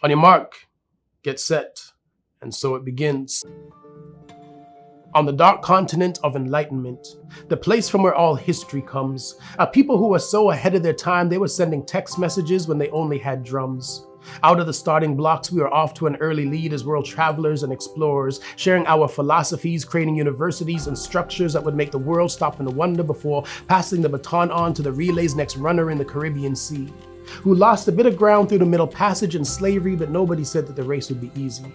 On your mark, get set, and so it begins. On the dark continent of enlightenment, the place from where all history comes, a people who were so ahead of their time they were sending text messages when they only had drums. Out of the starting blocks, we were off to an early lead as world travelers and explorers, sharing our philosophies, creating universities and structures that would make the world stop and wonder before passing the baton on to the relay's next runner in the Caribbean Sea, who lost a bit of ground through the Middle Passage and slavery, but nobody said that the race would be easy.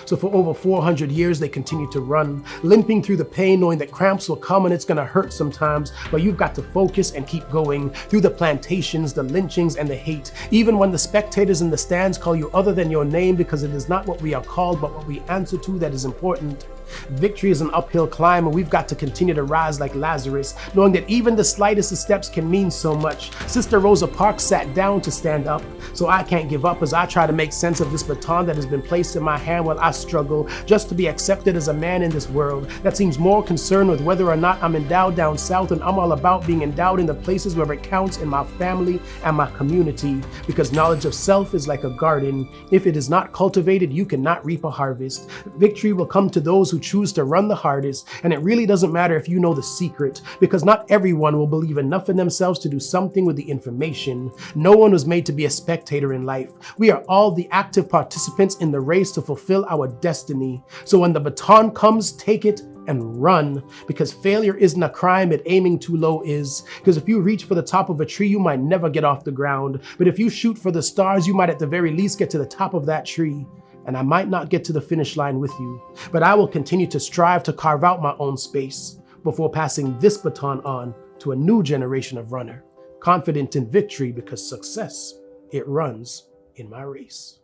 So for over 400 years, they continued to run, limping through the pain, knowing that cramps will come and it's gonna hurt sometimes, but you've got to focus and keep going through the plantations, the lynchings, and the hate, even when the spectators in the stands call you other than your name, because it is not what we are called, but what we answer to that is important. Victory is an uphill climb, and we've got to continue to rise like Lazarus, knowing that even the slightest of steps can mean so much. Sister Rosa Parks sat down to stand up, so I can't give up as I try to make sense of this baton that has been placed in my hand while I struggle just to be accepted as a man in this world that seems more concerned with whether or not I'm endowed down south, and I'm all about being endowed in the places where it counts in my family and my community, because knowledge of self is like a garden. If it is not cultivated, you cannot reap a harvest. Victory will come to those who choose to run the hardest, and it really doesn't matter if you know the secret, because not everyone will believe enough in themselves to do something with the information. No one was made to be a spectator in life. We are all the active participants in the race to fulfill our destiny. So when the baton comes, take it and run, because failure isn't a crime, but aiming too low is. Because if you reach for the top of a tree, you might never get off the ground. But if you shoot for the stars, you might at the very least get to the top of that tree. And I might not get to the finish line with you, but I will continue to strive to carve out my own space before passing this baton on to a new generation of runner, confident in victory because success, it runs in my race.